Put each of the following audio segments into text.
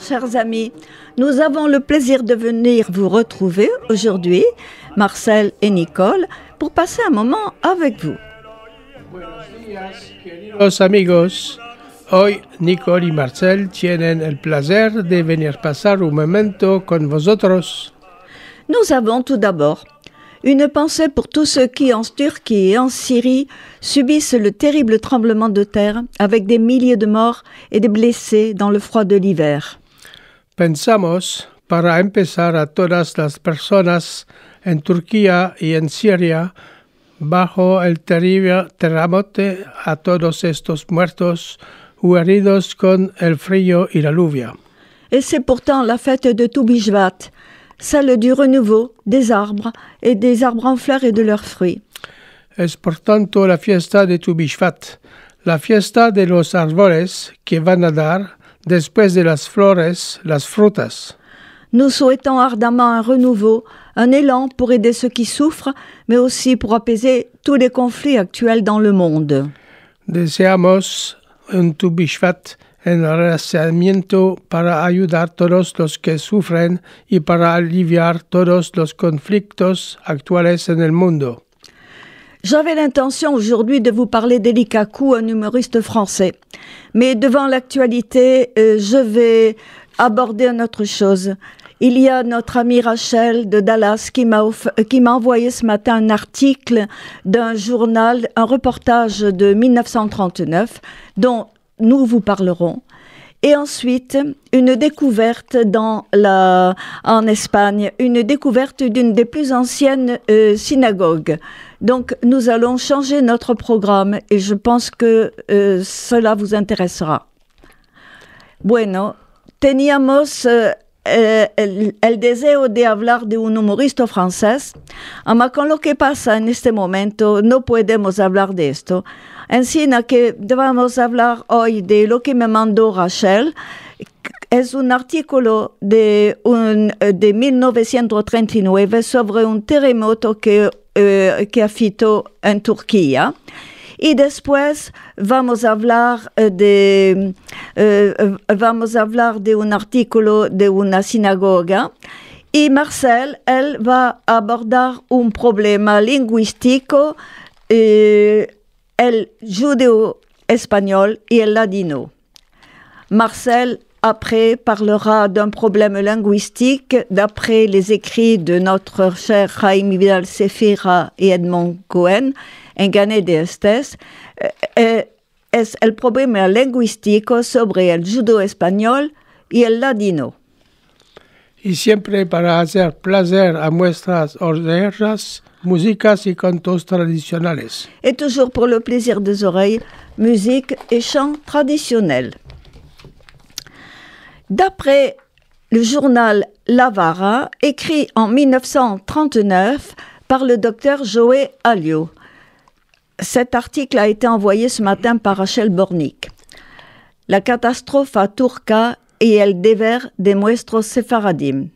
chers amis. Nous avons le plaisir de venir vous retrouver aujourd'hui, Marcel et Nicole, pour passer un moment avec vous. Buenos días, queridos amigos. Hoy Nicole y Marcel tienen el placer de venir pasar un momento con vosotros. Nous avons tout d'abord une pensée pour tous ceux qui, en Turquie et en Syrie, subissent le terrible tremblement de terre avec des milliers de morts et des blessés dans le froid de l'hiver. Pensamos, para empezar, a todas las personas en Turquía y en Siria bajo el terrible terremoto, a todos estos muertos o heridos con el frío y la lluvia. Et c'est pourtant la fête de Tubishvat, celle du renouveau des arbres et des arbres en fleurs et de leurs fruits. Es por tanto la fiesta de Tu Bishvat, la fiesta de los árboles que van a dar, después de las flores, las frutas. Nous souhaitons ardemment un renouveau, un élan pour aider ceux qui souffrent, mais aussi pour apaiser tous les conflits actuels dans le monde. Deseamos un Tu Bishvat en renacimiento para ayudar a todos los que sufren y para aliviar todos los conflictos actuales en el mundo. J'avais l'intention aujourd'hui de vous parler d'Eli Kaku, un humoriste français. Mais devant l'actualité, je vais aborder une autre chose. Il y a notre amie Rachel de Dallas qui m'a envoyé ce matin un article d'un journal, un reportage de 1939 dont nous vous parlerons. Et ensuite, une découverte en Espagne, une découverte d'une des plus anciennes synagogues. Donc, nous allons changer notre programme et je pense que cela vous intéressera. Bueno, teníamos el deseo de hablar de un humorista francés, ama con lo que pasa en este momento no podemos hablar de esto. Así que vamos a hablar hoy de lo que me mandó Rachel. Es un artículo de 1939 sobre un terremoto que afectó en Turquía. Y después vamos a hablar de un artículo de una sinagoga. Y Marcel, él va a abordar un problema lingüístico, el judéo-espagnol et el ladino. Marcel, après, parlera d'un problème linguistique d'après les écrits de notre cher Chaim Vidal Sefira et Edmond Cohen, Engané de Estes. Es el problema lingüístico sobre el judeo-español y el ladino. Y siempre para hacer placer a nuestras orejas, músicas y cantos tradicionales. Et toujours pour le plaisir des oreilles, musique et chants traditionnels. D'après le journal Lavara, écrit en 1939 par le docteur Joe Alio. Cet article a été envoyé ce matin par Rachel Bornik. La catastrofa turca y el deber de nuestros sefaradim.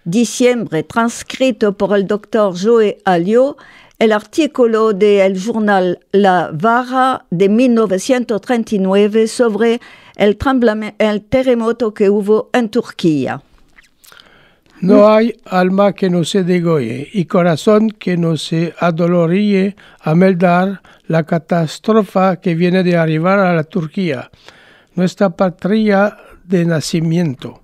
Diciembre, transcrito por el doctor Joe Alio, el artículo del journal La Vara de 1939 sobre el terremoto que hubo en Turquía. No hay alma que no se degolle y corazón que no se adoloríe a meldar la catástrofe que viene de arribar a la Turquía, nuestra patria de nacimiento.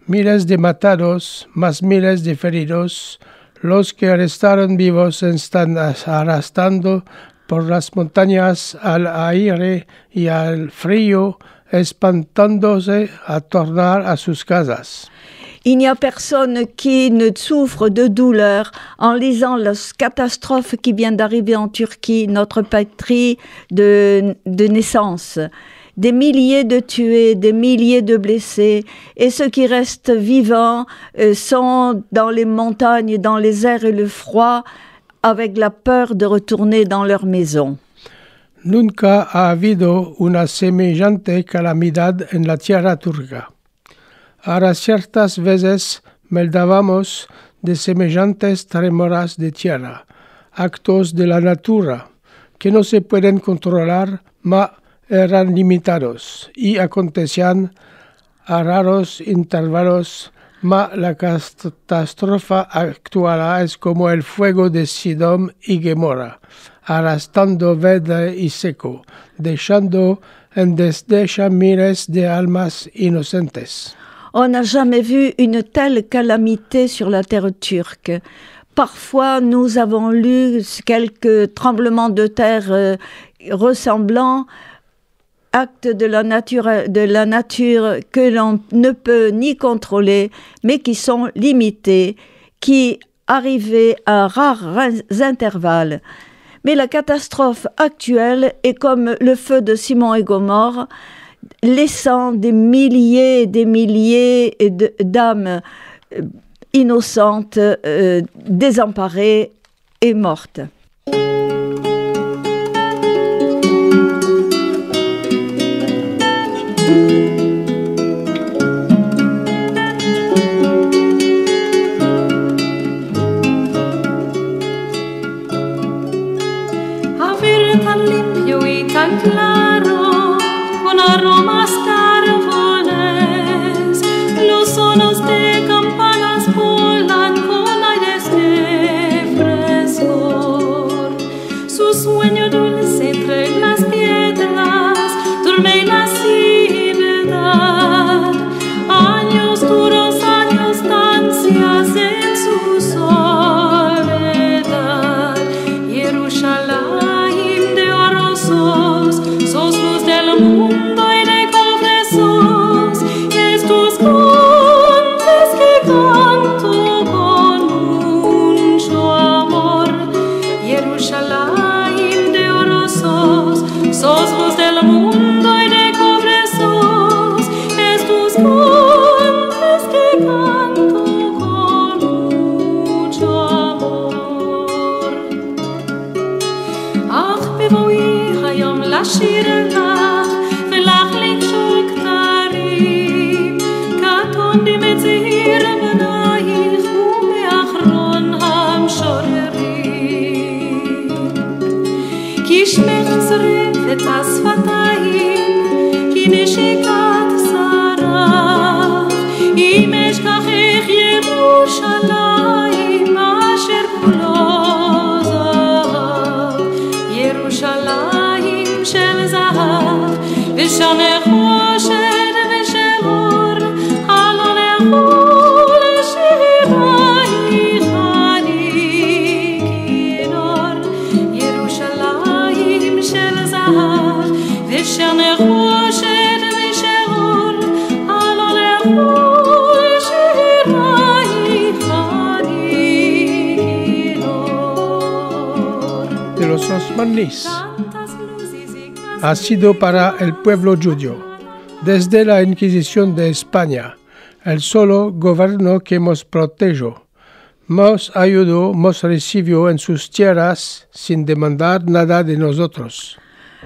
Miles de matados, más miles de feridos, los que restaron vivos están arrastrando por las montañas al aire y al frío, espantándose a tornar a sus casas. Il n'y a personne qui ne souffre de douleur en lisant la catastrophe qui vient d'arriver en Turquie, notre patrie de naissance. Des milliers de tués, des milliers de blessés, et ceux qui restent vivants sont dans les montagnes, dans les airs et le froid, avec la peur de retourner dans leur maison. Nunca ha habido una semejante calamidad en la tierra turca. Ahora ciertas veces meldábamos de semejantes tremoras de tierra, actos de la natura, que no se pueden controlar, mas eran limitados y acontecían a raros intervalos, ma la catástrofe actual es como el fuego de Sodoma y Gomorra, arrastrando verde y seco, dejando en desdicha miles de almas inocentes. On n'a jamais vu une telle calamité sur la terre turque. Parfois, nous avons lu quelques tremblements de terre ressemblants, actes de la nature que l'on ne peut ni contrôler, mais qui sont limités, qui arrivaient à rares intervalles. Mais la catastrophe actuelle est comme le feu de Sodome et Gomorrhe, laissant des milliers et des milliers d'âmes innocentes, désemparées et mortes. Tan limpio y tan claro, con aromas carbonés, los sonos de campanas volan con aires de frescor. Su sueño dulce entre las piedras duerme la ciudad. Años duros, años de ansias en su soledad. Jerusalén, sos luz del mundo y de cobre sos, estos montes que canto con mucho amor. Jerusalén de oro sos luz del mundo y de cobre sos, estos montes que canto con mucho amor. Ach, לשיר לך ולהחליק שוב כתרים, כתונים מזהיר בנייך ומאחרון המשוררים. כי שמך צורף את השפתיים, כי נשיקת שרף, אם אשכחך ירושלים אשר כולו זהב. ירושלים של זהב, ושם נחושת ושל אור, הלא לכל שירייך אני כינור. ירושלים של זהב, ושם נחושת ושל אור, הלא לכל שירייך אני כינור. De los Osmanis ha sido para el pueblo judío, desde la Inquisición de España, el solo gobierno que nos protegió, nos ayudó, nos recibió en sus tierras sin demandar nada de nosotros.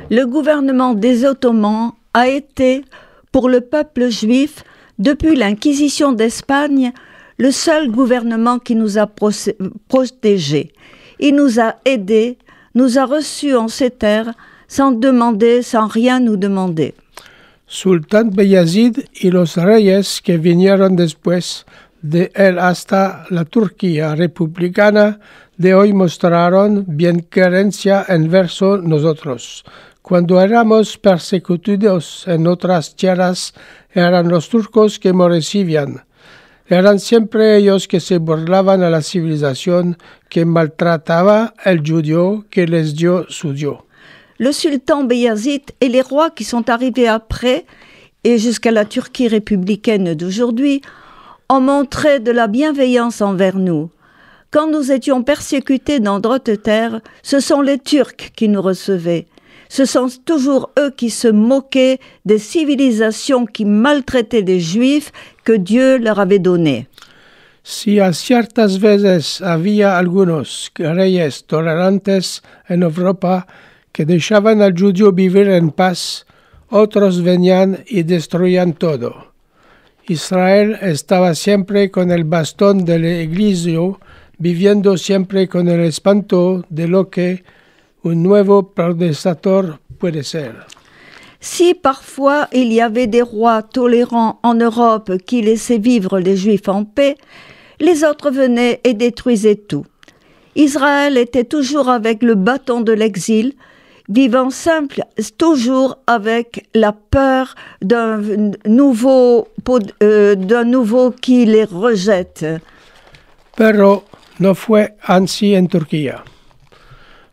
Le gouvernement des Ottomans a été, pour le peuple juif, depuis l'Inquisition d'Espagne, le seul gouvernement qui nous a protégés. Il nous a aidés, nous a reçus en ses terres, sans demander, sans rien nous demander. Sultán Bayezid y los reyes que vinieron después de él hasta la Turquía republicana de hoy mostraron bienquerencia enverso nosotros. Cuando éramos perseguidos en otras tierras, eran los turcos que nos recibían. Eran siempre ellos que se burlaban a la civilización, que maltrataba el judío que les dio su Dios. Le sultan Bayezid et les rois qui sont arrivés après, et jusqu'à la Turquie républicaine d'aujourd'hui, ont montré de la bienveillance envers nous. Quand nous étions persécutés dans d'autres terres, ce sont les Turcs qui nous recevaient. Ce sont toujours eux qui se moquaient des civilisations qui maltraitaient les Juifs que Dieu leur avait données. Si a ciertas veces había algunos reyes tolerantes en Europa que dejaban al judío vivir en paz, otros venían y destruían todo. Israel estaba siempre con el bastón del exilio, viviendo siempre con el espanto de lo que un nuevo predecesor puede ser. Si parfois il y avait des rois tolérants en Europe qui laissaient vivre les Juifs en paix, les autres venaient et détruisaient tout. Israël était toujours avec le bâton de l'exil, vivant simple, toujours avec la peur d'un nouveau qui les rejette. Pero no fue así en Turquía.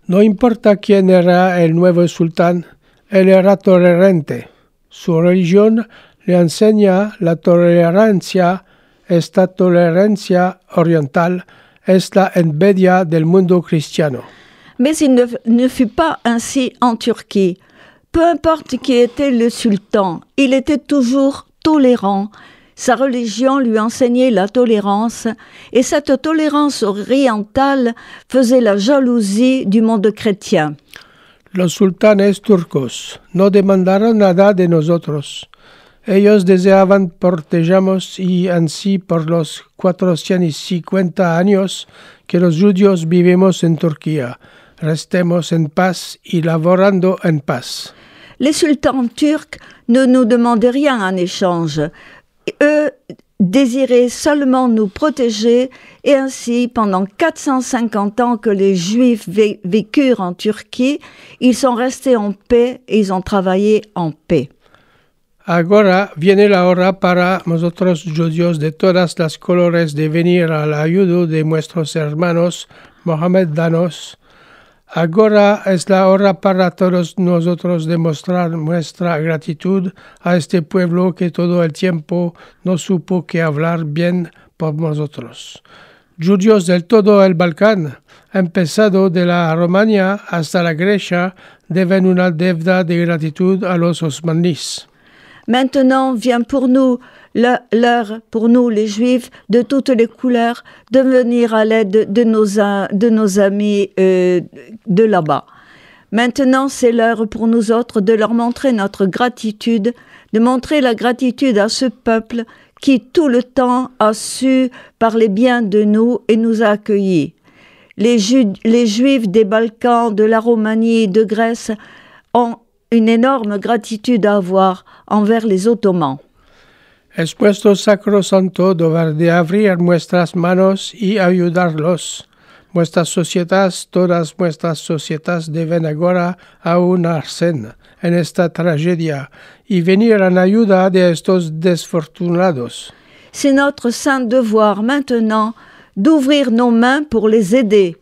No importa quién era el nuevo sultán, él era tolerante. Su religión le enseña la tolerancia. Esta tolerancia oriental es la envidia del mundo cristiano. Mais il ne fut pas ainsi en Turquie. Peu importe qui était le sultan, il était toujours tolérant. Sa religion lui enseignait la tolérance, et cette tolérance orientale faisait la jalousie du monde chrétien. Los sultanes turcos no demandaron nada de nosotros. Ellos deseaban protegernos y así por los 450 años que los judíos vivimos en Turquía, restemos en paz y laborando en paz. Les sultans turcs ne nous demandaient rien en échange. Eux désiraient seulement nous protéger et ainsi, pendant 450 ans que les Juifs vécurent en Turquie, ils sont restés en paix et ils ont travaillé en paix. Ahora viene la hora para nosotros judíos de todas las colores de venir a la ayuda de nuestros hermanos mohamedanos. Ahora es la hora para todos nosotros demostrar nuestra gratitud a este pueblo que todo el tiempo no supo que hablar bien por nosotros. Judíos del todo el Balcán, empezado de la Romania hasta la Grecia, deben una deuda de gratitud a los osmaníes. Maintenant vient pour nous l'heure, pour nous les Juifs de toutes les couleurs, de venir à l'aide de nos amis de là-bas. Maintenant, c'est l'heure pour nous autres de leur montrer notre gratitude, de montrer la gratitude à ce peuple qui tout le temps a su parler bien de nous et nous a accueillis. Les Juifs des Balkans, de la Roumanie, de Grèce ont une énorme gratitude à avoir envers les Ottomans. Es puesto sacrosanto deber de abrir nuestras manos y ayudarlos. Nuestras sociedades, todas nuestras sociedades deben ahora aunarse en esta tragedia y venir en ayuda de estos desfortunados. C'est notre saint devoir maintenant d'ouvrir nos mains pour les aider.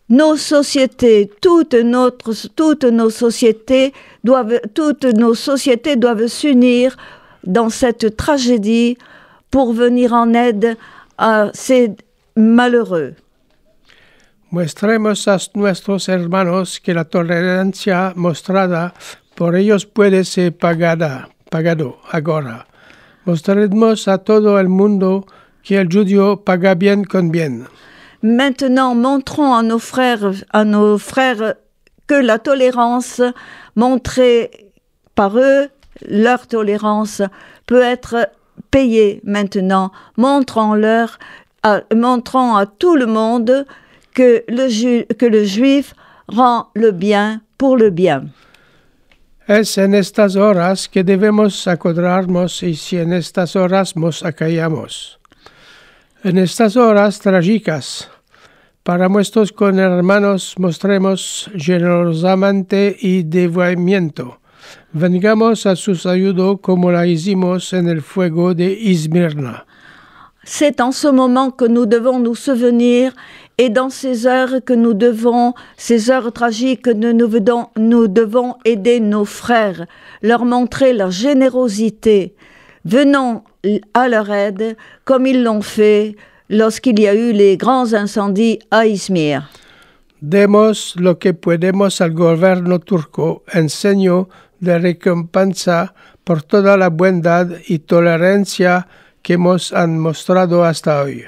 Nos sociétés, toutes nos sociétés doivent s'unir dans cette tragédie pour venir en aide à ces malheureux. Mostremos a nuestros hermanos que la tolerancia mostrada por ellos puede ser pagado ahora. Mostremos a todo el mundo que el judío paga bien con bien. Maintenant, montrons à nos frères que la tolérance montrée par eux, leur tolérance peut être payée maintenant. Montrons à tout le monde que le juif rend le bien pour le bien. Es en estas horas que debemos acordarnos y si en estas horas nos acallamos. En estas horas trágicas, para nuestros hermanos mostremos generosamente y devoimiento. Vengamos a sus ayuda como la hicimos en el fuego de Izmirna. C'est en ce moment que nous devons nous souvenir et dans ces heures ces heures tragiques que nous devons aider nos frères, leur montrer la générosité. Venons à leur aide comme ils l'ont fait lorsqu'il y a eu les grands incendies à Izmir. Demos lo que podemos al gobierno turco en seño de recompensa por toda la bondad y tolerancia que nos han mostrado hasta hoy.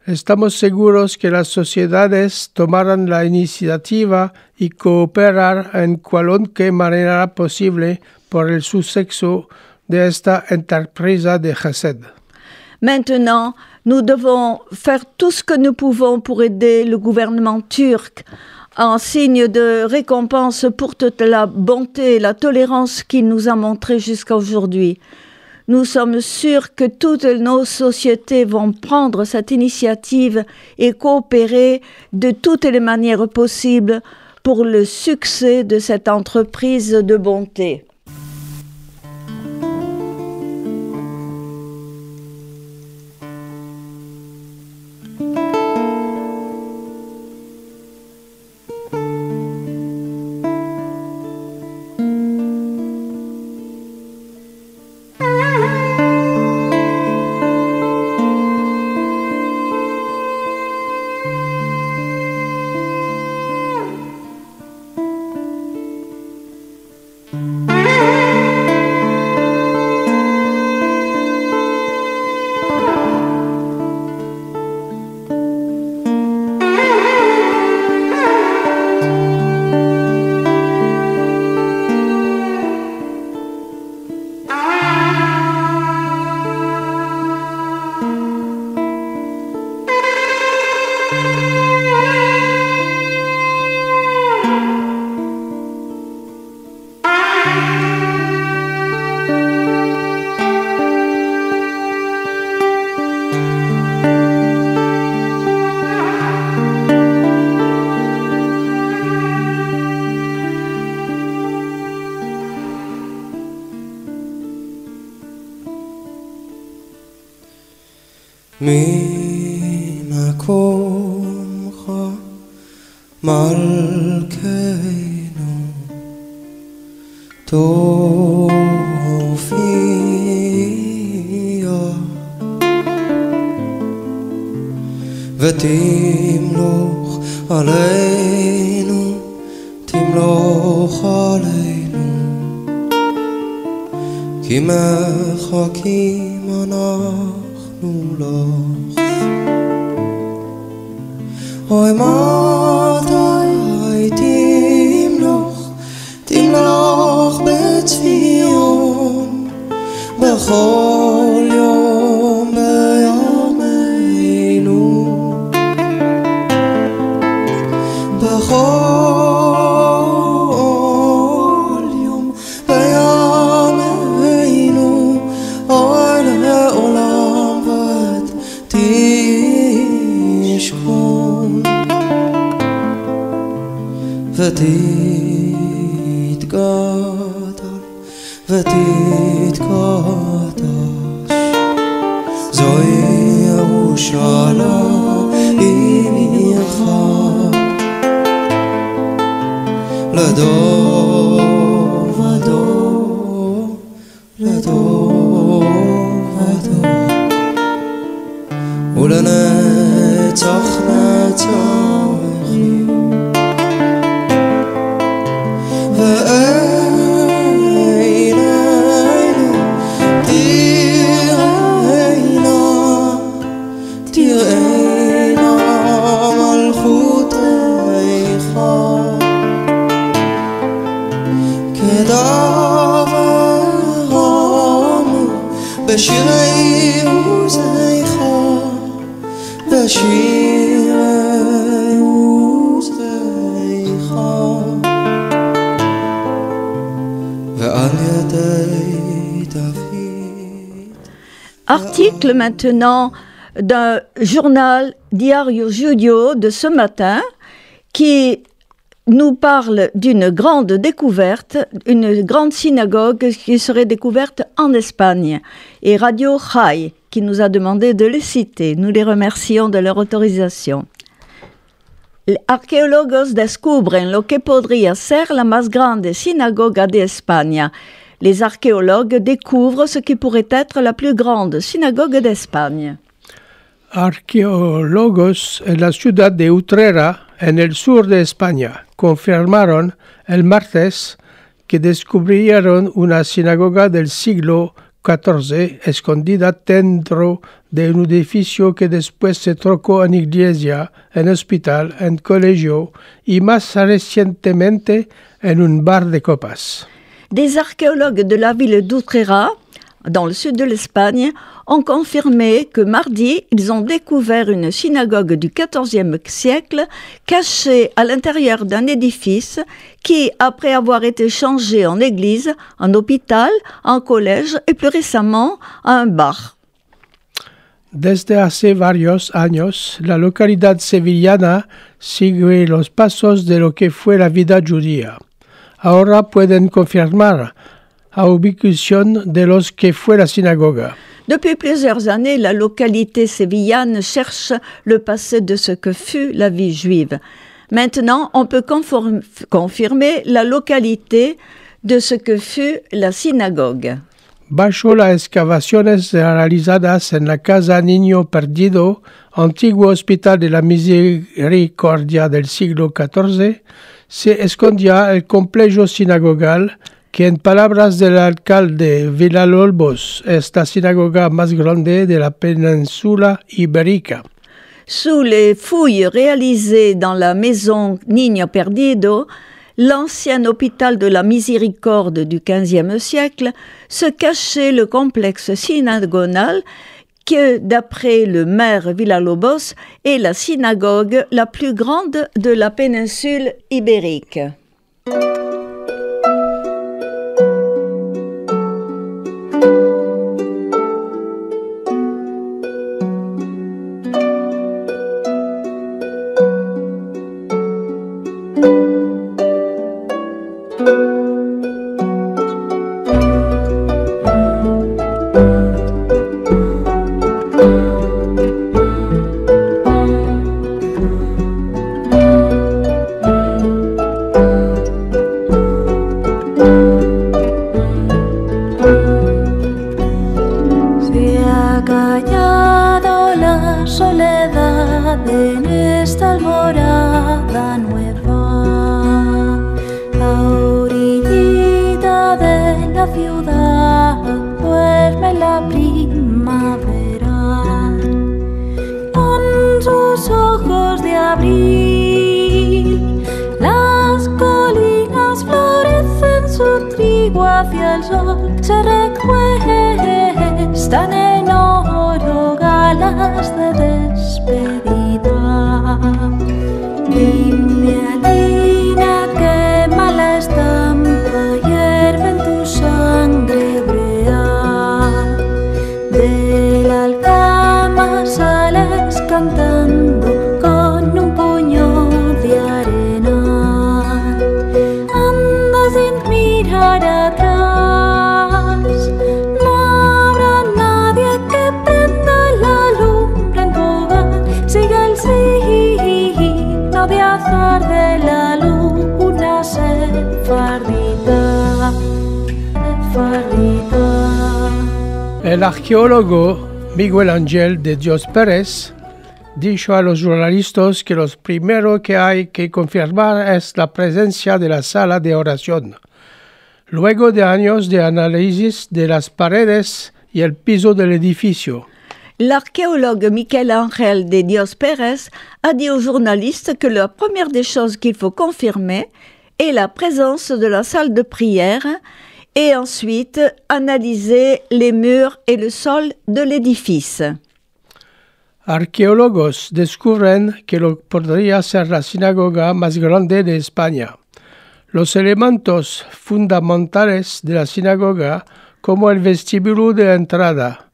Estamos seguros que las sociedades tomarán la iniciativa y cooperar en cualquier manera posible por el suceso de esta entreprise de Chesed. Maintenant, nous devons faire tout ce que nous pouvons pour aider le gouvernement turc en signe de récompense pour toute la bonté et la tolérance qu'il nous a montrée jusqu'à aujourd'hui. Nous sommes sûrs que toutes nos sociétés vont prendre cette initiative et coopérer de toutes les manières possibles pour le succès de cette entreprise de bonté. ממקומך מלכנו תופיע ותמלוך עלינו תמלוך עלינו כי מחכים אנחנו לך אוי מתי תמלוך בציון בכל יום בימינו בכל יום בימינו אוי לעולם ותשכון ותתגדל ותתקדש זוהי ירושלים עירך לדור ודור לדור ודור ולנצח נצח ועינינו תראינה מלכותך כדברנו בשירי עוזיך בשירי עוזיך ועל ידי דוד. Article maintenant d'un journal Diario Giudio de ce matin qui nous parle d'une grande découverte, une grande synagogue qui serait découverte en Espagne. Et Radio Chai qui nous a demandé de les citer. Nous les remercions de leur autorisation. Arqueólogos descubren lo que podría ser la más grande sinagoga de España. Les archéologues découvrent ce qui pourrait être la plus grande synagogue d'Espagne. Arqueólogos en la ciudad de Utrera, en el sur de España, confirmaron el martes que descubrieron una sinagoga del siglo XIV escondida dentro de un edificio que después se trocó en iglesia, en hospital, en colegio y más recientemente en un bar de copas. Des archéologues de la ville d'Utrera, dans le sud de l'Espagne, ont confirmé que mardi, ils ont découvert une synagogue du XIVe siècle cachée à l'intérieur d'un édifice qui, après avoir été changé en église, en hôpital, en collège et plus récemment un bar. Desde hace varios años, la localidad sevillana sigue los pasos de lo que fue la vida judía. Ahora pueden confirmar la ubicación de los que fue la sinagoga. Depuis plusieurs années, la localité sévillane cherche le passé de ce que fut la vie juive. Maintenant, on peut confirmer la localité de ce que fut la synagogue. Bajo las excavaciones realizadas en la Casa Niño Perdido, antiguo hospital de la Misericordia del siglo XIV, se escondía el complejo sinagogal que, en palabras del alcalde Villalobos, es la sinagoga más grande de la péninsula ibérica. Sous les fouilles réalisées dans la maison Niño Perdido, l'ancien hôpital de la Miséricorde du XVe siècle, se cachait le complexe synagogal que, d'après le maire Villalobos, est la synagogue la plus grande de la péninsule ibérique. Hacia el sol se recuestan en oro galas de despedida. Dime, Alina, qué mala estampa hierve en tu sangre brea. De la alcama sales cantando con un puño de arena. Anda sin mirar atrás, no habrá nadie que prenda la lumbre en tu hogar. Sigue el signo de azar de la luna sefardita, sefardita. El arqueólogo Miguel Ángel de Dios Pérez dijo a los jornalistas que lo primero que hay que confirmar es la presencia de la sala de oración. Luego de años de análisis de las paredes y el piso del edificio. L'archéologue Miguel Ángel de Dios Pérez a dit aux journalistes que la première des choses qu'il faut confirmer est la présence de la salle de prière et ensuite analyser les murs et le sol de l'édifice. Arqueólogos descubren que lo podría ser la sinagoga más grande de España. Los elementos fundamentales de la sinagoga, como el vestíbulo de entrada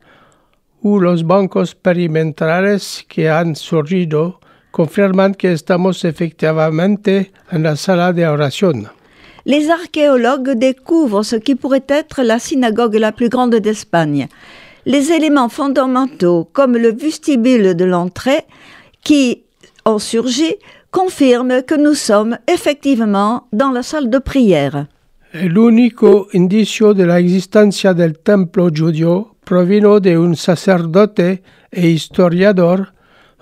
o los bancos perimetrales que han surgido, confirman que estamos efectivamente en la sala de oración. Les archéologues découvrent ce qui pourrait être la synagogue la plus grande d'Espagne. Les éléments fondamentaux, comme le vestibule de l'entrée, qui ont surgi, confirment que nous sommes effectivement dans la salle de prière. El único indicio de la existencia del templo judío provino de un sacerdote e historiador,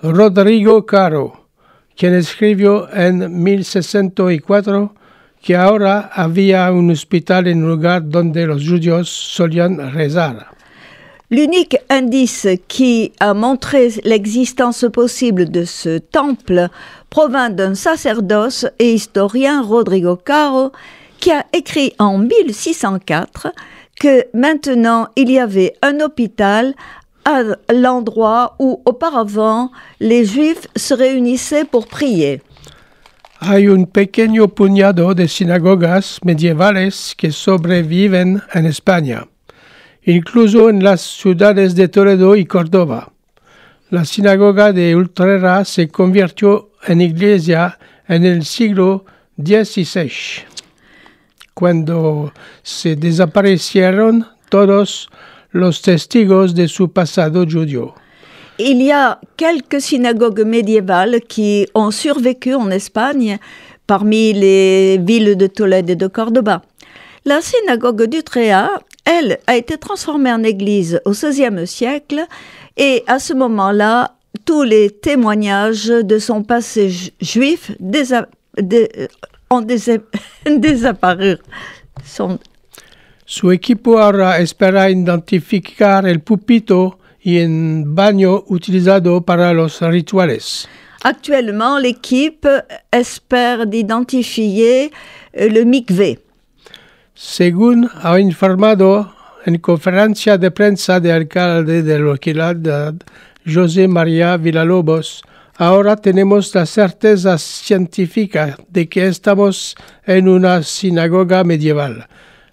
Rodrigo Caro, quien escribió en 1064 que ahora había un hospital en un lugar donde los judíos solían rezar. L'unique indice qui a montré l'existence possible de ce temple provient d'un sacerdoce et historien, Rodrigo Caro, qui a écrit en 1604 que maintenant il y avait un hôpital à l'endroit où auparavant les Juifs se réunissaient pour prier. Hay un pequeño puñado de sinagogas medievales que sobreviven en España, incluso en las ciudades de Toledo y Córdoba. La sinagoga de Utrera se convirtió en iglesia en el siglo XVI, cuando se desaparecieron todos los testigos de su pasado judío. Il y a quelques synagogues médiévales qui ont survécu en Espagne, parmi les villes de Tolède et de Cordoba. La synagogue d'Utrea, elle, a été transformée en église au XVIe siècle et à ce moment-là, tous les témoignages de son passé juif ont disparu. Su equipo ahora espera identificar el púlpito y un baño utilizado para los rituales. Actuellement, l'équipe espère d'identifier le mikvé. Según ha informado en conferencia de prensa del alcalde de la localidad, José María Villalobos, ahora tenemos la certeza científica de que estamos en una sinagoga medieval.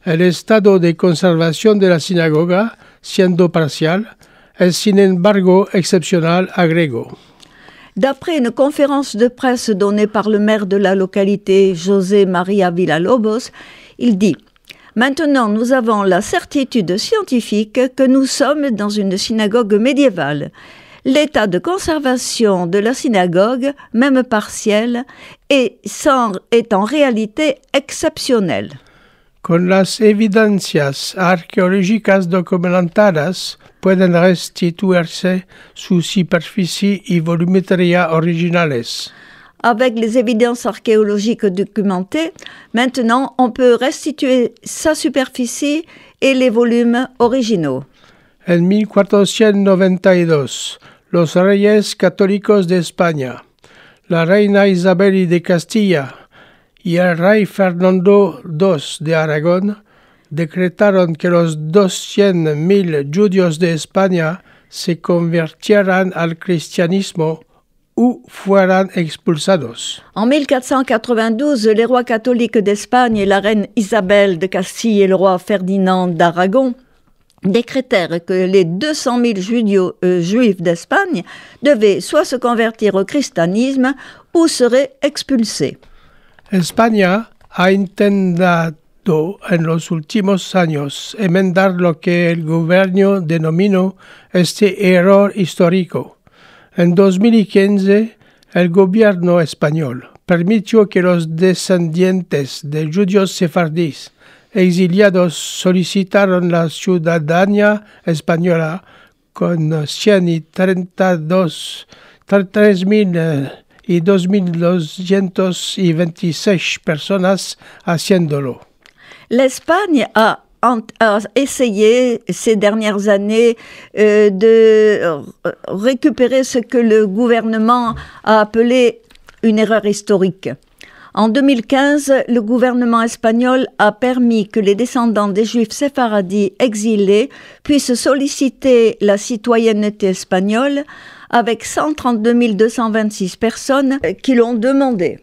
El estado de conservación de la sinagoga, siendo parcial, es sin embargo exceptionnel, agregó. D'après une conférence de presse donnée par le maire de la localité, José María Villalobos, il dit « Maintenant, nous avons la certitude scientifique que nous sommes dans une synagogue médiévale. L'état de conservation de la synagogue, même partiel, est en réalité exceptionnel. » Con las evidencias arqueológicas documentadas, pueden restituirse su superficie y volumetría originales. Avec les évidences archéologiques documentées, maintenant on peut restituer sa superficie et les volumes originaux. En 1492, los reyes católicos de España, la reina Isabel de Castilla y el rey Fernando II de Aragón decretaron que los 200.000 judíos de España se convirtieran al cristianismo ou fueran expulsados. En 1492, les rois catholiques d'Espagne et la reine Isabelle de Castille et le roi Ferdinand d'Aragon décrétèrent que les 200 000 juifs d'Espagne devaient soit se convertir au christianisme ou seraient expulsés. España ha intentado en los últimos años enmendar lo que el gobierno denominó este error histórico. En 2015, el gobierno español permitió que los descendientes de judíos sefardíes exiliados solicitaron la ciudadanía española con 133.000 y 2.226 personas haciéndolo. L'Espagne a essayé ces dernières années de récupérer ce que le gouvernement a appelé une erreur historique. En 2015, le gouvernement espagnol a permis que les descendants des Juifs séfaradis exilés puissent solliciter la citoyenneté espagnole avec 132 226 personnes qui l'ont demandé.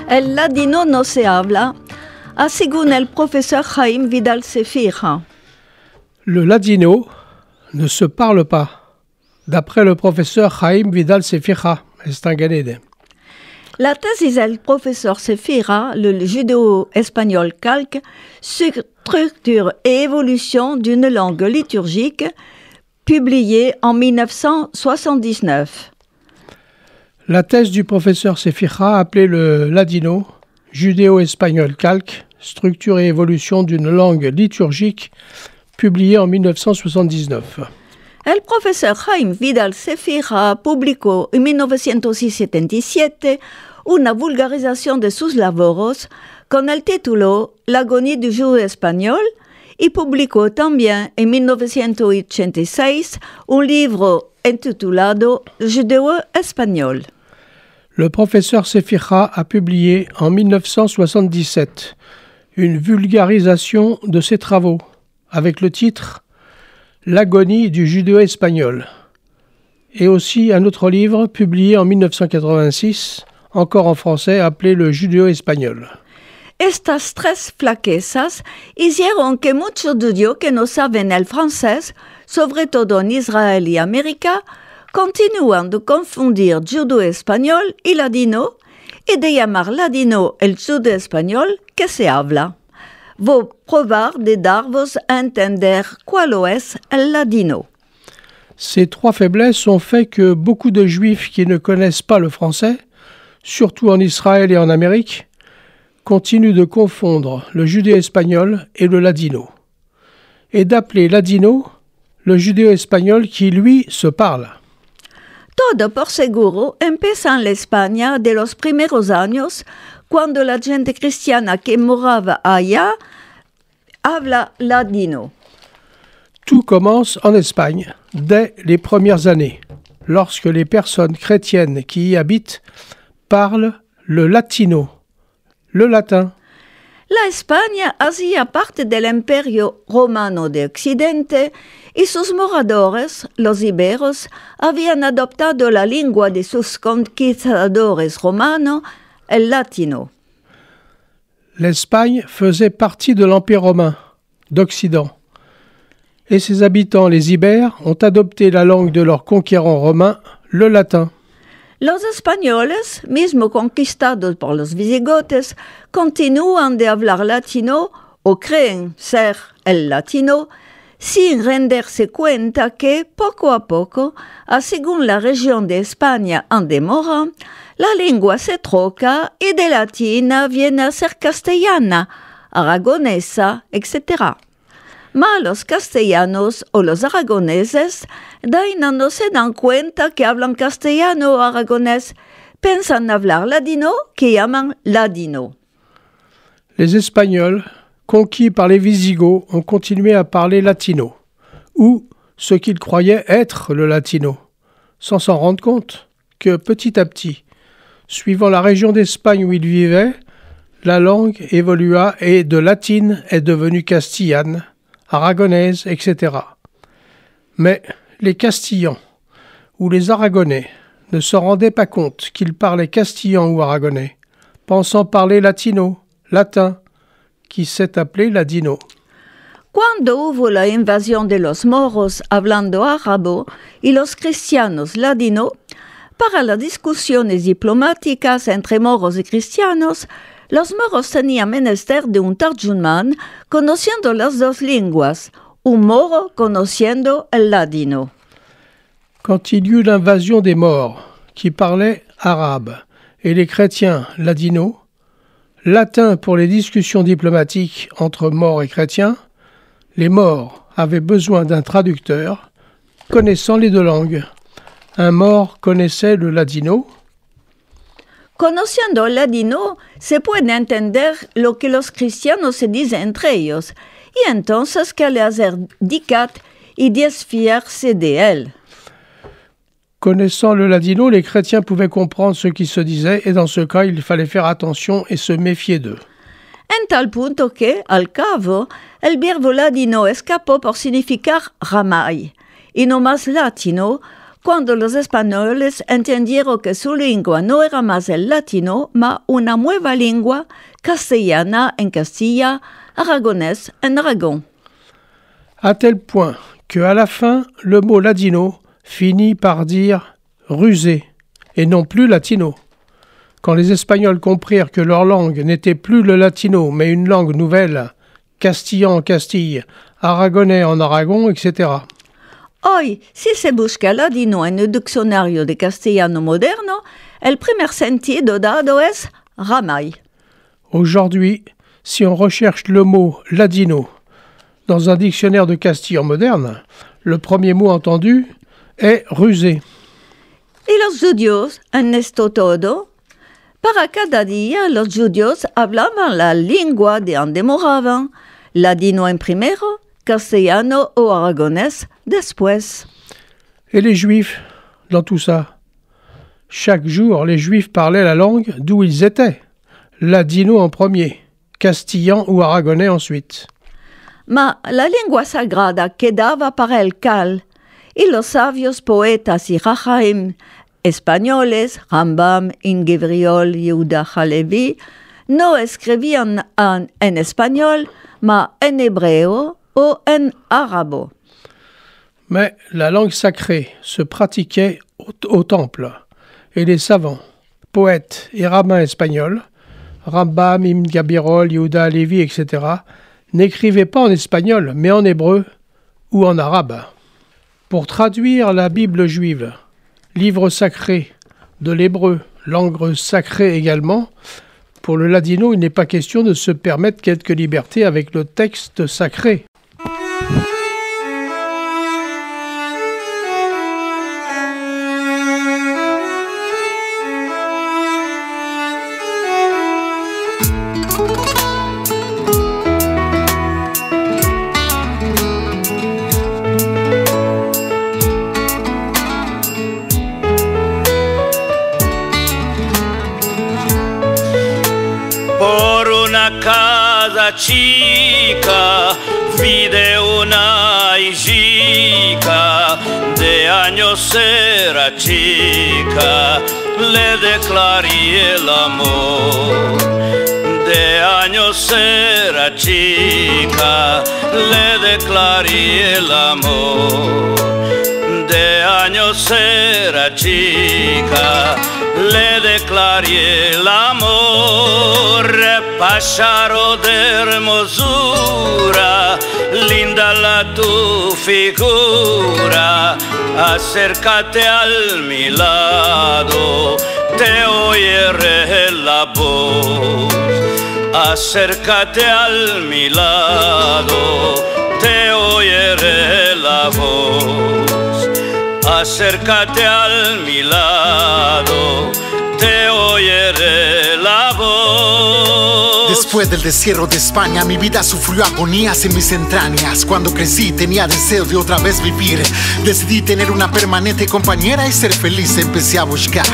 El ladino no se habla, según el professeur Jaime Vidal Sefira. Le ladino ne se parle pas, d'après le professeur Jaime Vidal Sefira. La thèse del professeur Sefira, le judéo-espagnol calque, structure et évolution d'une langue liturgique, publiée en 1979. La thèse du professeur Sefira, appelée le ladino, judéo-espagnol calque, structure et évolution d'une langue liturgique, publiée en 1979. El professeur Jaime Vidal Sefira publicó en 1977 una vulgarización de sus laboros con el título L'agonie du judéo espagnol y publicó también en 1986 un libro intitulado Judéo espagnol. Le professeur Sefira a publié en 1977 une vulgarisation de ses travaux avec le titre L'agonie du judéo-espagnol et aussi un autre livre publié en 1986, encore en français, appelé le judéo-espagnol. Estas tres flaquezas hicieron que muchos judíos que no saben el francés, sobre todo en Israel y América, continúan de confundir judeo-español y ladino y de llamar ladino el judeo-español que se habla. Vos probar de dar-vos a entender cuál es el ladino. Ces trois faiblesses ont fait que beaucoup de juifs qui ne connaissent pas le français, surtout en Israël et en Amérique, continuent de confondre le judéo-espagnol et le ladino, et d'appeler ladino le judéo-espagnol qui, lui, se parle. Todo por seguro empieza en la España de los primeros años, cuando la gente cristiana que moraba allá habla ladino. Tout commence en Espagne, dès les premières années, lorsque les personnes chrétiennes qui y habitent parlent le latino, le latin. La España hacía parte del Imperio Romano de Occidente y sus moradores, los iberos, habían adoptado la lengua de sus conquistadores romanos, el latino. L'Espagne faisait partie de l'Empire romain d'Occident, et ses habitants, les Ibères, ont adopté la langue de leurs conquérants romains, le latin. Los españoles, mismo conquistados por los visigotes, continúan de hablar latino o creen ser el latino, sin renderse cuenta que, poco a poco, según la región de España en demora, la lengua se troca y de latina viene a ser castellana, aragonesa, etc. Mas los castellanos o los aragoneses, no se dan cuenta que hablan castellano o aragonés, piensan hablar ladino, que llaman ladino. Les Espagnols, conquis par les Visigoths, ont continué à parler latino, ou ce qu'ils croyaient être le latino, sans s'en rendre compte que petit à petit, suivant la région d'Espagne où ils vivaient, la langue évolua et de latine est devenue castillane, aragonaise, etc. Mais les Castillans ou les Aragonais ne se rendaient pas compte qu'ils parlaient castillan ou aragonais, pensant parler latino, latin, qui s'est appelé ladino. Cuando hubo la invasión de los moros hablando árabo y los cristianos ladino, para las discusiones diplomáticas entre moros y cristianos, los moros tenían menester de un tarjumán conociendo las dos lenguas, un moro conociendo el ladino. Quand il y eut l'invasion des Maures, qui parlaient arabe, et les chrétiens ladino, latin pour les discussions diplomatiques entre Maures et chrétiens, les Maures avaient besoin d'un traducteur connaissant les deux langues. Un Maure connaissait le ladino. Conociendo el ladino, se puede entender lo que los cristianos se dicen entre ellos, y entonces que le hacer dicat y desfiarse de él. Connaissant le ladino, les chrétiens pouvaient comprendre ce qui se disait, et dans ce cas, il fallait faire attention et se méfier d'eux. En tal punto que, al cabo, el verbo ladino escapó por significar ramay, y no más latino, cuando los españoles entendieron que su lengua no era más el latino, mas una nueva lengua castellana en Castilla, aragonés en Aragón. À tel point que à la fin, le mot ladino finit par dire rusé et non plus latino. Quand les Espagnols comprirent que leur langue n'était plus le latino, mais une langue nouvelle, castillan en Castille, aragonais en Aragon, etc. Hoy, si se busca ladino en el diccionario de castellano moderno, el primer sentido dado es ramay. Aujourd'hui, si on recherche le mot ladino dans un dictionnaire de castillan moderne, le premier mot entendu est rusé. Y los judíos, en esto todo, para cada día los judíos hablaban la lengua de donde moraban, ladino en primero, castellano o aragonés después. Et les Juifs, dans tout ça? Chaque jour, les Juifs parlaient la langue d'où ils étaient. Ladino en premier, castillan ou aragonais ensuite. Ma la lengua sagrada quedaba para el cal, y los sabios poetas y rajaim españoles, Rambam, Ingevriol, Yehuda Halevi, no escribían en español, mas en hebreo o en arabo. Mais la langue sacrée se pratiquait au temple, et les savants, poètes et rabbins espagnols, Rambam, Ibn Gabirol, Yehuda Halevi, etc., n'écrivaient pas en espagnol, mais en hébreu ou en arabe. Pour traduire la Bible juive, livre sacré de l'hébreu, langue sacrée également, pour le ladino, il n'est pas question de se permettre quelques libertés avec le texte sacré. Casa chica, vide una hijita, de años era chica, le declaré el amor. De años era chica, le declaré el amor. De años era chica, le declaré el amor. Pájaro de hermosura, linda la tu figura, acércate al mi lado, te oiré la voz. Acércate al mi lado, te oiré la voz. Acércate al mi lado, te oiré la voz. Después del destierro de España, mi vida sufrió agonías en mis entrañas. Cuando crecí tenía deseo de otra vez vivir. Decidí tener una permanente compañera y ser feliz. Empecé a buscar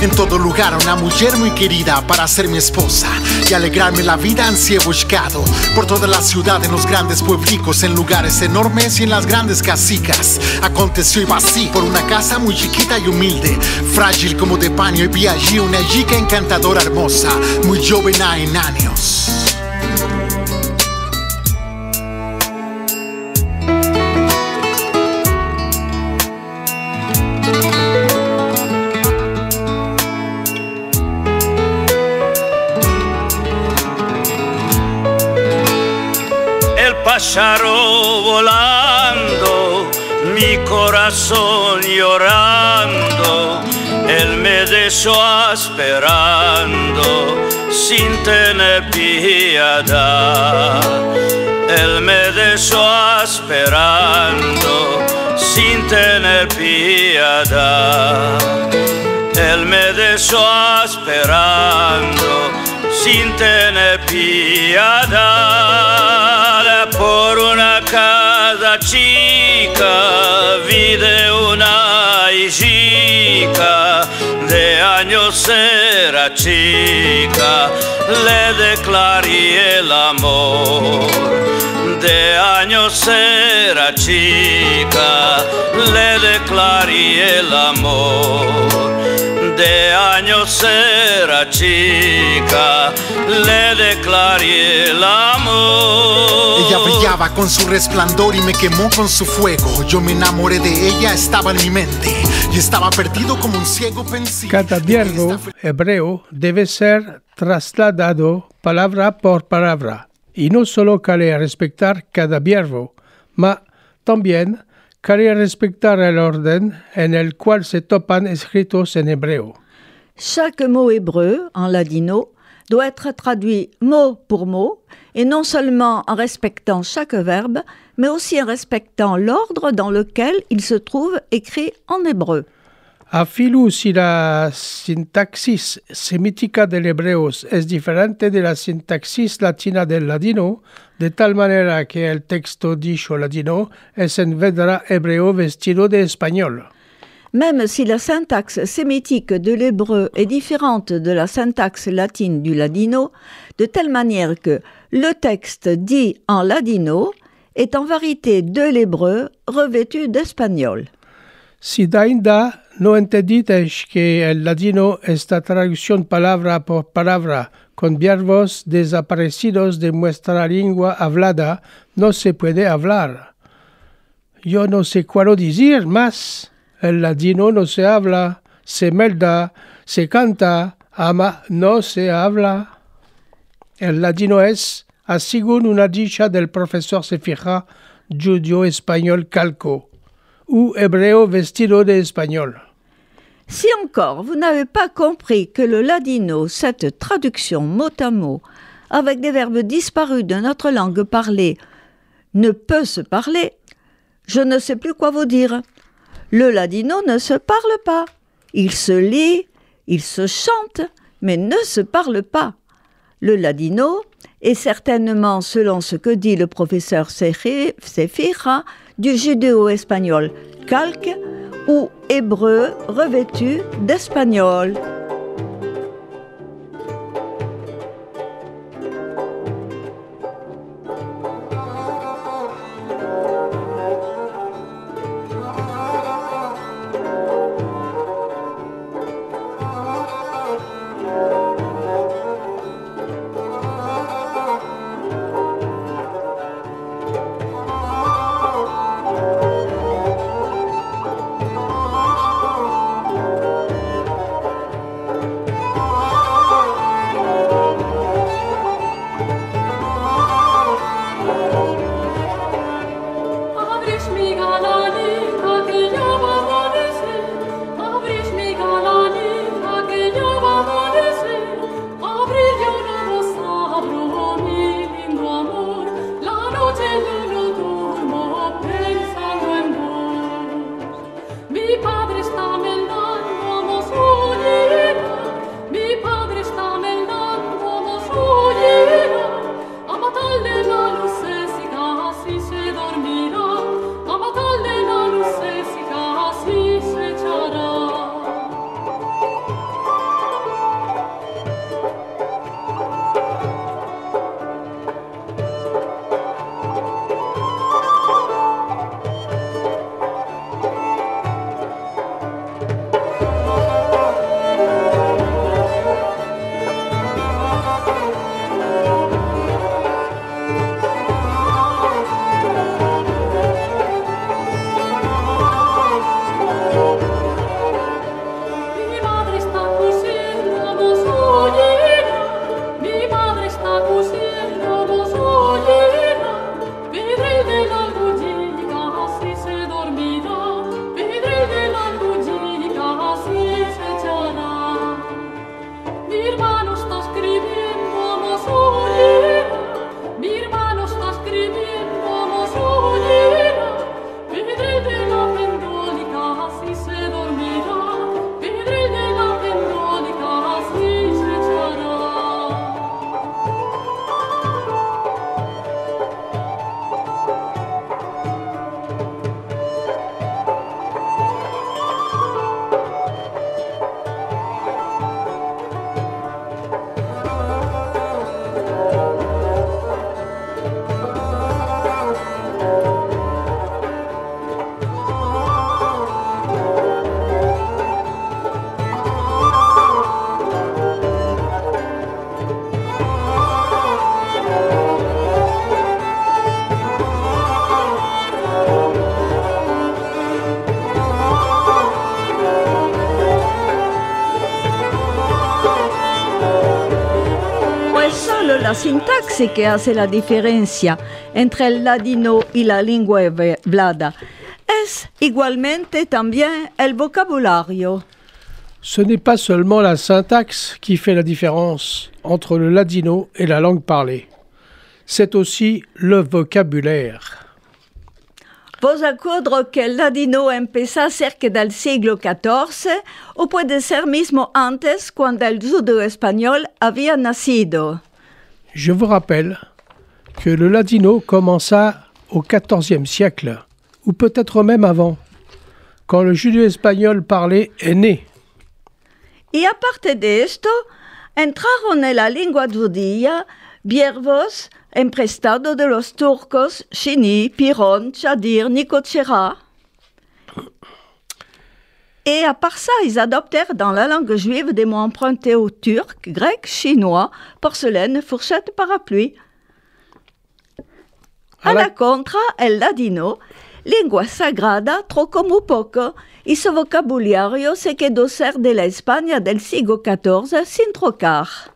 en todo lugar una mujer muy querida para ser mi esposa y alegrarme la vida. Ansí he buscado por toda la ciudad, en los grandes pueblicos, en lugares enormes y en las grandes casicas. Aconteció iba así por una casa muy chiquita y humilde, frágil como de paño, y vi allí una chica encantadora, hermosa, muy joven en años. El pájaro volando, mi corazón llorando, él me dejó esperando sin tener piedad. Él me dejó esperando sin tener piedad. Él me dejó esperando sin tener piedad. Por una casa chica, vide una hijita, de años era chica, le declaré el amor. de años era chica, le declaré el amor. De años era chica, le declaré el amor. Ella brillaba con su resplandor y me quemó con su fuego. Yo me enamoré de ella, estaba en mi mente y estaba perdido como un ciego pensé. Cada verbo hebreo debe ser trasladado palabra por palabra, y no solo quiere respetar cada verbo, mas también quiere respetar el orden en el cual se topan escritos en hebreo. Chaque mot hébreu, en ladino, doit être traduit mot pour mot, et non seulement en respectant chaque verbe, mais aussi en respectant l'ordre dans lequel il se trouve écrit en hébreu. Afilu si la sintaxis semítica del hebreo es diferente de la sintaxis latina del ladino, de tal manera que el texto dicho ladino es en verdad hebreo vestido de español. Même si la syntaxe sémitique de l'hébreu est différente de la syntaxe latine du ladino, de telle manière que le texte dit en ladino est en vérité de l'hébreu revêtu d'espagnol. Si dainda no entendisteis que el ladino es la traducción palabra por palabra con verbos desaparecidos de nuestra lengua hablada, no se puede hablar. Yo no sé cuál decir más. El ladino no se habla, se melda, se canta, ama no se habla. El ladino es, según una dicha del profesor Sefira, judío español calco, ou hébreu vestido de espagnol. Si encore vous n'avez pas compris que le ladino, cette traduction mot à mot, avec des verbes disparus de notre langue parlée, ne peut se parler, je ne sais plus quoi vous dire. Le ladino ne se parle pas. Il se lit, il se chante, mais ne se parle pas. Le ladino est certainement, selon ce que dit le professeur Sefira, du judéo-espagnol calque ou hébreu revêtu d'espagnol. la sintaxe que hace la diferencia entre el ladino y la lengua hablada. Es igualmente también el vocabulario. Ce n'est pas seulement la syntaxe qui fait la différence entre le ladino et la langue parlée. C'est aussi le vocabulaire. Vos acuerdo que el ladino empezó cerca del siglo XIV o puede ser mismo antes cuando el judeo español había nacido. Je vous rappelle que le ladino commença au XIVe siècle, ou peut-être même avant, quand le judéo-espagnol parlé est né. Y aparte de esto, entraron en la lengua judía verbos emprestados de los turcos Chini, Pirón, Chadir, Nicochera. Et à part ça, ils adoptèrent dans la langue juive des mots empruntés au turc, grec, chinois, porcelaine, fourchette, parapluie. A la contra, el ladino, lengua sagrada, troco muy poco, y su vocabulario se quedó ser de la España del siglo XIV sin trocar.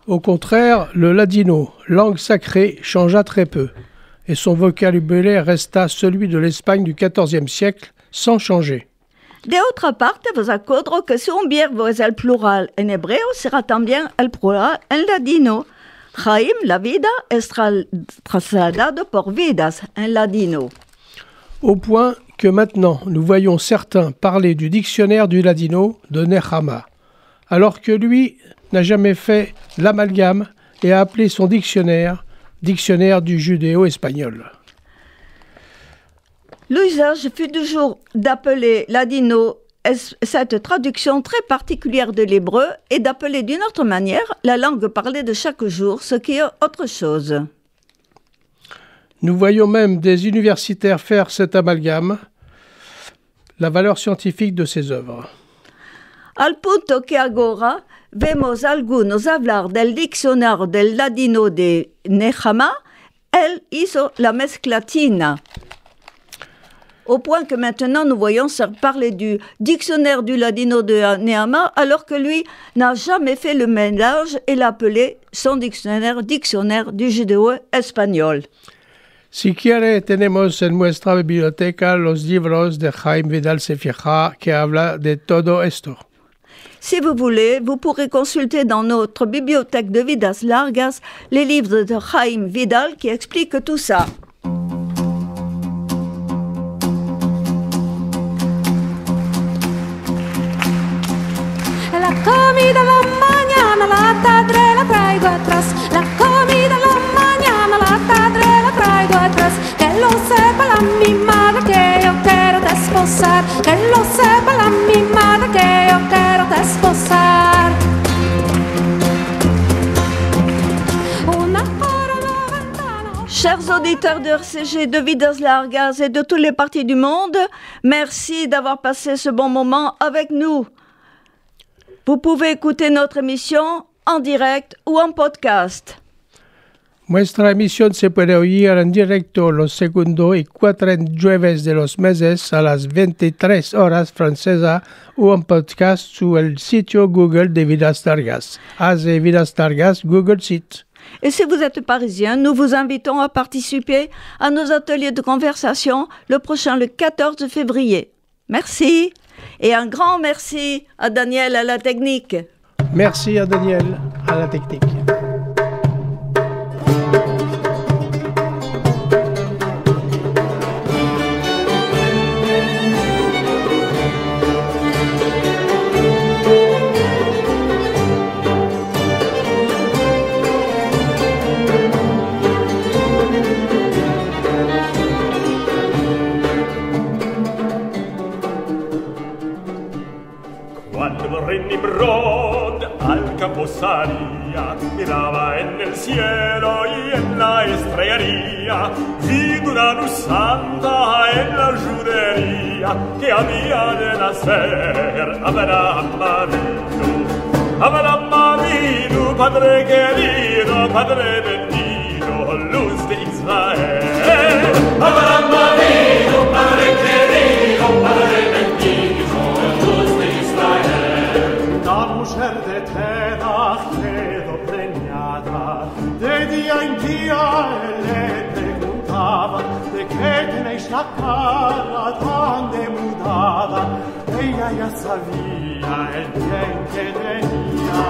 Au contraire, le ladino, langue sacrée, changea très peu, et son vocabulaire resta celui de l'Espagne du XIVe siècle, sans changer. De otra parte, vos acuerdo que si un verbo es el plural en hebreo, será también el plural en ladino. Chaim, la vida, es trasladado por vidas en ladino. Au point que maintenant, nous voyons certains parler du dictionnaire du ladino de Nehama, alors que lui n'a jamais fait l'amalgame et a appelé son dictionnaire « dictionnaire du judéo-espagnol ». L'usage fut toujours d'appeler ladino cette traduction très particulière de l'hébreu et d'appeler d'une autre manière la langue parlée de chaque jour, ce qui est autre chose. Nous voyons même des universitaires faire cet amalgame, la valeur scientifique de ces œuvres. Al punto que agora vemos algunos hablar del diccionario del ladino de Nehama, él hizo la mezclatina. Au point que maintenant nous voyons parler du dictionnaire du ladino de Nehama, alors que lui n'a jamais fait le mélange et l'a appelé son dictionnaire du judéo-espagnol. Si quiere, tenemos en nuestra biblioteca los libros de Jaime Vidal Sefija que habla de todo esto. Si vous voulez, vous pourrez consulter dans notre bibliothèque de Vidas Largas les livres de Jaime Vidal qui expliquent tout ça. La comida la mañana, la tarde la traigo atrás. La comida la mañana, la tarde la traigo atrás. Que lo sepa la mi madre que yo quiero desposar. Que lo sepa la mi madre que yo quiero desposar. Chers auditeurs de RCG, de Vidas Largas et de tous les parties du monde, merci d'avoir passé ce bon moment avec nous. Vous pouvez écouter notre émission en direct ou en podcast. Nuestra emisión se puede oír en directo los segundo y cuatro jueves de los meses a las 23 horas francesa o en podcast sur el sitio Google de Vidas Largas. Hace Vidas Largas Google Site. Et si vous êtes parisien, nous vous invitons à participer à nos ateliers de conversation le prochain, le 14 février. Merci. Et un grand merci à Daniel à la technique. Merci à Daniel à la technique. Nimrod al caposaria miraba en el cielo y en la estrellería, vi una luz santa en la judería que había de nacer Abraham Avinu, Padre querido, Padre bendito, luz de Israel. Abraham Avinu, Padre querido, Padre bendito, luz de Israel. La mujer de Terach quedó preñada de día en día le preguntaba de qué tenéis la cara tan demudada. Ella ya sabía el bien que tenía.